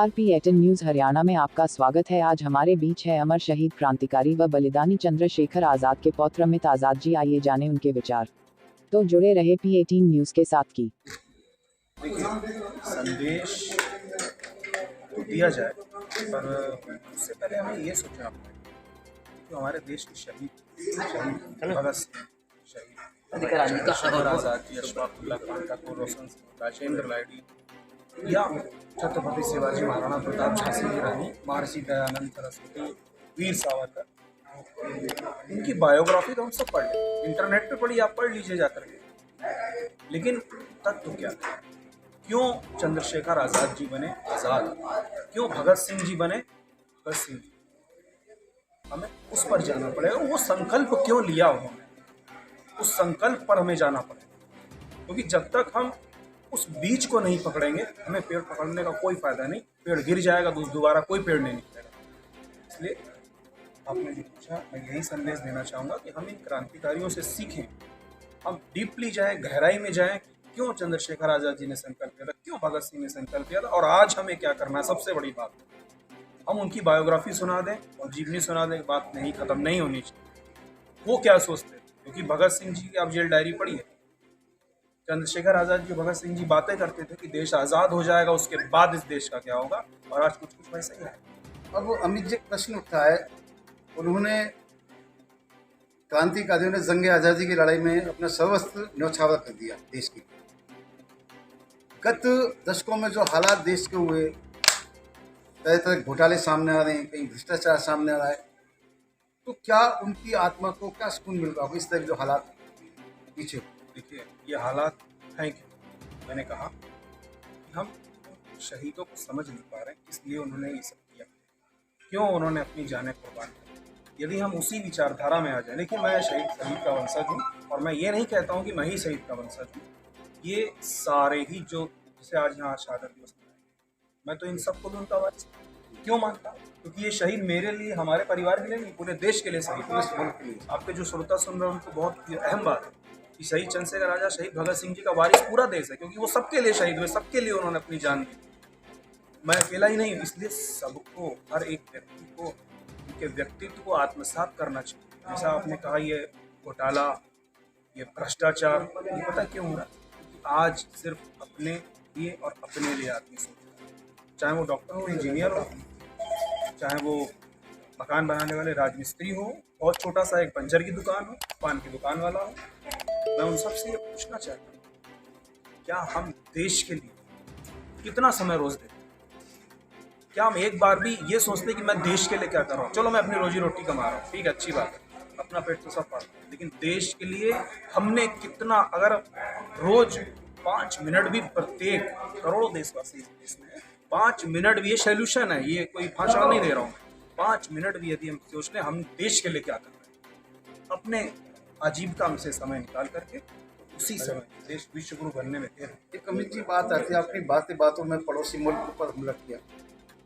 नमस्कार, P18 news Haryana में आपका स्वागत है। आज हमारे बीच है अमर शहीद क्रांतिकारी व बलिदानी चंद्रशेखर आजाद के पौत्र अमित आजाद जी। आइए जाने उनके विचार। तो जुड़े रहे P18 न्यूज के साथ की। संदेश तो दिया जाए, पर उससे पहले हमें ये सोचना पड़ेगा कि हमारे देश के शहीद भगत सिंह, शहीद चंद्रशेखर आजाद जी, अशफाकुल्लाह खान ठाकुर, रोशन सिंह, राजेंद्र लाहिड़ी या छत्रपति शिवाजी महाराणा प्रताप, झांसी की रानी, महर्षि दयानंद सरस्वती, वीर सावरकर, इनकी बायोग्राफी तो हम सब पढ़ लें, इंटरनेट पे पढ़िए, आप पढ़ लीजिए जाकर के। लेकिन तत्व क्या है? क्यों चंद्रशेखर आजाद जी बने आजाद? क्यों भगत सिंह जी बने भगत सिंह जी? हमें उस पर जाना पड़ेगा। वो संकल्प क्यों लिया उन्होंने, उस संकल्प पर हमें जाना पड़ेगा, क्योंकि जब तक हम उस बीज को नहीं पकड़ेंगे, हमें पेड़ पकड़ने का कोई फायदा नहीं। पेड़ गिर जाएगा, दोबारा कोई पेड़ नहीं निकलेगा। इसलिए आपने जो पूछा, मैं यही संदेश देना चाहूँगा कि हम इन क्रांतिकारियों से सीखें, हम डीपली जाएं, गहराई में जाएं। क्यों चंद्रशेखर आजाद जी ने संकल्प किया था, क्यों भगत सिंह ने संकल्प किया था, और आज हमें क्या करना है। सबसे बड़ी बात, हम उनकी बायोग्राफी सुना दें और जीवनी सुना दें, बात नहीं खत्म नहीं होनी चाहिए। वो क्या सोचते थे, क्योंकि भगत सिंह जी की आप जेल डायरी पढ़िए, चंद्रशेखर आजाद जी, भगत सिंह जी बातें करते थे कि देश आज़ाद हो जाएगा, उसके बाद इस देश का क्या होगा, और आज कुछ कुछ वैसा ही है। अब अमित जी प्रश्न उठता है, उन्होंने क्रांतिकारियों ने जंग आज़ादी की लड़ाई में अपना सर्वस्व न्यौछावर कर दिया देश की। गत दशकों में जो हालात देश के हुए, तरह तरह के घोटाले सामने आ रहे हैं, कहीं भ्रष्टाचार सामने आ रहा है, तो क्या उनकी आत्मा को क्या सुकून मिल रहा होगा इस तरह के जो हालात पीछे? देखिए, ये हालात हैं कि मैंने कहा कि हम शहीदों को समझ नहीं पा रहे हैं, इसलिए उन्होंने ये सब किया। क्यों उन्होंने अपनी जानें कुर्बान की? यदि हम उसी विचारधारा में आ जाए, लेकिन मैं शहीद का वंशज हूँ, और मैं ये नहीं कहता हूँ कि मैं ही शहीद का वंशज हूँ। ये सारे ही जो जिसे आज यहाँ शहादत दिवस मनाया, मैं तो इन सबको भी उनका वारिस क्यों मानता हूँ? क्योंकि ये शहीद मेरे लिए, हमारे परिवार के लिए नहीं, पूरे देश के लिए शहीद, पूरे मुल्क के लिए। आपके जो श्रोता सुन रहे हैं उनको बहुत अहम बात है कि शहीद चंद्रशेखर आजाद, शहीद भगत सिंह जी का वारिस पूरा देश है, क्योंकि वो सबके लिए शहीद हुए, सबके लिए उन्होंने अपनी जान दी। मैं अकेला ही नहीं, इसलिए सबको, हर एक व्यक्ति को उनके व्यक्तित्व को आत्मसात करना चाहिए। जैसा आपने कहा, ये घोटाला, ये भ्रष्टाचार, ये पता क्यों हो रहा है? आज सिर्फ अपने लिए और अपने लिए आदमी सोचता है, चाहे वो डॉक्टर हो, इंजीनियर हो, चाहे वो मकान बनाने वाले राजमिस्त्री हो, बहुत छोटा सा एक पंचर की दुकान हो, पान की दुकान वाला हो। मैं उन सबसे ये पूछना चाहता हूँ, क्या हम देश के लिए कितना समय रोज देते? क्या हम एक बार भी ये सोचते कि मैं देश के लिए क्या कर रहा हूँ? चलो, मैं अपनी रोजी रोटी कमा रहा हूँ, ठीक है, अच्छी बात है, अपना पेट तो सब पाल रहा हूँ, लेकिन देश के लिए हमने कितना, अगर रोज 5 मिनट भी, प्रत्येक करोड़ों देशवासी इस देश में 5 मिनट भी, ये सोल्यूशन है, ये कोई भाषण नहीं दे रहा हूँ, 5 मिनट भी यदि हम सोच लें हम देश के लिए क्या कर रहे हैं, अपने आजीविका में से समय निकाल करके उसी समय देश विश्व गुरु बनने में देर। एक अमित जी बात आती है, अपनी बातों में पड़ोसी मुल्क पर हमला किया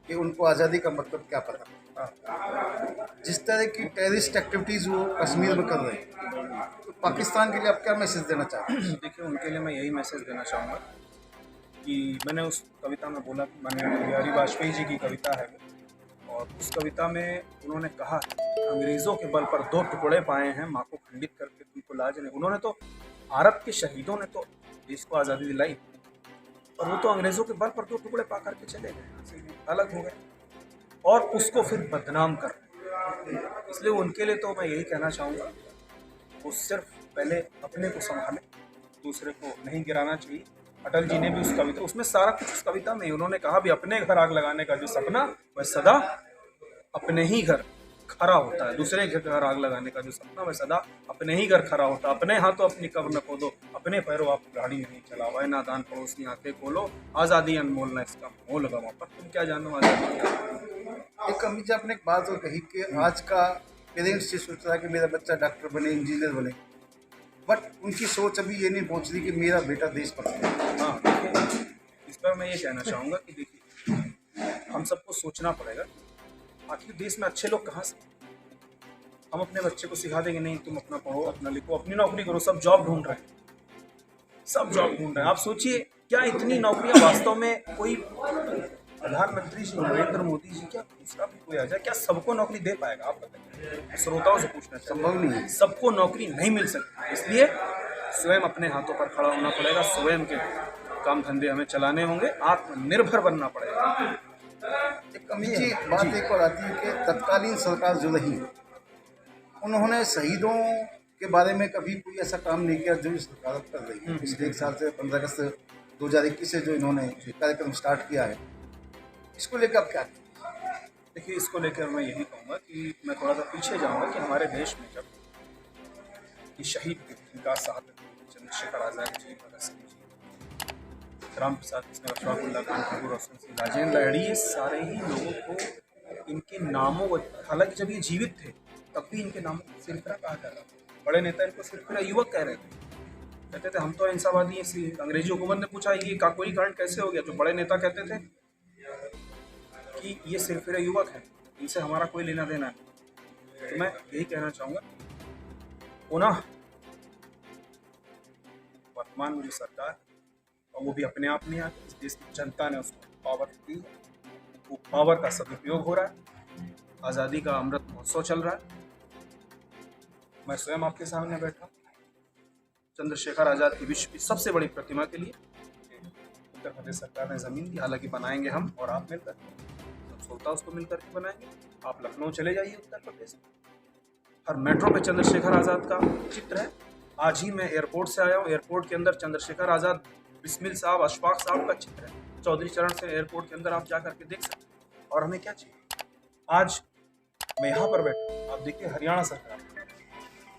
कि उनको आज़ादी का मतलब क्या पता। जिस तरह की टेररिस्ट एक्टिविटीज़ वो कश्मीर में कर रहे हैं, तो पाकिस्तान के लिए आप क्या मैसेज देना चाहते हैं? देखिए, उनके लिए मैं यही मैसेज देना चाहूँगा कि मैंने उस कविता में बोला कि माननीय बिहारी वाजपेयी जी की कविता है, और उस कविता में उन्होंने कहा, अंग्रेज़ों के बल पर 2 टुकड़े पाए हैं, माँ को खंडित करके तुमको लाज नहीं। उन्होंने तो, भारत के शहीदों ने तो देश को आज़ादी दिलाई, और वो तो अंग्रेज़ों के बल पर 2 टुकड़े पा करके चले गए, अलग हो गए, और उसको फिर बदनाम कर रहे। इसलिए उनके लिए तो मैं यही कहना चाहूँगा, वो सिर्फ पहले अपने को संभालें, दूसरे को नहीं गिराना चाहिए। अटल जी ने भी उस कविता, उसमें सारा कुछ उस कविता में उन्होंने कहा भी, अपने घर आग लगाने का जो सपना, वह सदा अपने ही घर खरा होता है। दूसरे के घर आग लगाने का जो सपना, वह सदा अपने ही घर खरा होता है। अपने हाथों अपनी कब्र न खोदो, अपने पैरों आप गाड़ी नहीं चलाओ, ऐ नादान पड़ोसी आंखें खोलो, आज़ादी अनमोल न इसका मोल गवा, पर तुम क्या जानो आज़ादी क्या। एक अमित जी आपने एक बात और कही कि आज का पेरेंट्स ये सोच रहा है कि मेरा बच्चा डॉक्टर बने, इंजीनियर बने, बट उनकी सोच अभी ये नहीं पहुंच रही कि मेरा बेटा देश भक्त है। हाँ, इस पर मैं ये कहना चाहूँगा कि देखिए, हम सबको सोचना पड़ेगा, आखिर देश में अच्छे लोग कहाँ से? हम अपने बच्चे को सिखा देंगे, नहीं तुम अपना पढ़ो, अपना लिखो, अपनी नौकरी करो, सब जॉब ढूंढ रहे हैं, सब जॉब ढूंढ रहे हैं। आप सोचिए, क्या इतनी नौकरियां वास्तव में कोई प्रधानमंत्री श्री नरेंद्र मोदी जी, क्या दूसरा भी कोई आ जाए, क्या सबको नौकरी दे पाएगा? आप बताइए। श्रोताओं से पूछना संभव नहीं है। सबको नौकरी नहीं मिल सकती, इसलिए स्वयं अपने हाथों पर खड़ा होना पड़ेगा, स्वयं के काम धंधे हमें चलाने होंगे, आत्मनिर्भर बनना पड़ेगा। एक अमीर जी बात एक और आती है कि तत्कालीन सरकार जो रही उन्होंने शहीदों के बारे में कभी कोई ऐसा काम नहीं किया जो इस सरकार कर रही है। पिछले 1 साल से 15 अगस्त 2021 से जो इन्होंने कार्यक्रम स्टार्ट किया है, इसको लेकर आप क्या कहेंगे? देखिए, इसको लेकर मैं यही कहूँगा कि मैं थोड़ा सा पीछे जाऊँगा कि हमारे देश में जब ये शहीद थे, इनका साथ चंद्रशेखर आज़ाद जी, भगत सिंह जी, राम प्रसाद कृष्ण, अशफाकुल्लाह खान, ठाकुर रोशन सिंह, राजेंद्र लाहिड़ी, ये सारे ही लोगों को इनके नामों को, हालांकि जब ये जीवित थे तब भी इनके नामों को सिरफिरा कहा जाता था। बड़े नेता इनको सिरफिरा युवक कह रहे थे, कहते थे हम तो अहिंसावादी हैं। अंग्रेजी हुकूमत ने पूछा ये काकोरी कांड कैसे हो गया, तो बड़े नेता कहते थे कि ये सिरफिरा युवक है, इनसे हमारा कोई लेना देना नहीं। तो मैं यही कहना चाहूँगा, पुनः वर्तमान में जो सरकार, और वो भी अपने आप में आके, इस देश की जनता ने उसको पावर दी है, वो पावर का सदुपयोग हो रहा है। आज़ादी का अमृत महोत्सव चल रहा है, मैं स्वयं आपके सामने बैठा चंद्रशेखर आज़ाद की विश्व की सबसे बड़ी प्रतिमा के लिए उत्तर प्रदेश सरकार ने ज़मीन दी, हालांकि बनाएंगे हम और आप मिलकर, सब श्रोता उसको मिलकर के बनाएंगे। आप लखनऊ चले जाइए उत्तर प्रदेश में, हर मेट्रो पे चंद्रशेखर आज़ाद का चित्र है। आज ही मैं एयरपोर्ट से आया हूँ, एयरपोर्ट के अंदर चंद्रशेखर आज़ाद, बिस्मिल साहब, अशफाक साहब का चित्र है। चौधरी चरण से एयरपोर्ट के अंदर आप जा करके देख सकते हैं। और हमें क्या चाहिए? आज मैं यहाँ पर बैठा, आप देखिए हरियाणा सरकार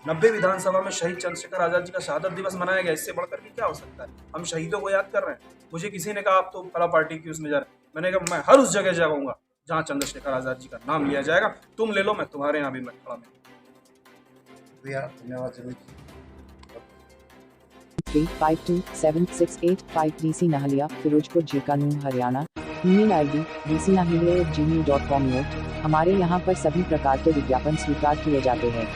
90 विधानसभा में शहीद चंद्रशेखर आज़ाद जी का शहादत दिवस मनाया गया, इससे बढ़कर के क्या हो सकता है? हम शहीदों को याद कर रहे हैं। मुझे किसी ने कहा आप तो फला पार्टी की उसमें जा रहे, मैंने कहा मैं हर उस जगह जाऊँगा जहाँ चंद्रशेखर आज़ाद जी का नाम लिया जाएगा। तुम ले लो, मैं तुम्हारे यहाँ भी मैं खड़ा मिलूँ। धन्यवाद जमील जी। 3527685 DC नहलिया, फिरोजपुर जीकानू, Haryana. Email ID dcnahlia@gmail.com। Note: हमारे यहाँ पर सभी प्रकार के विज्ञापन स्वीकार किए जाते हैं।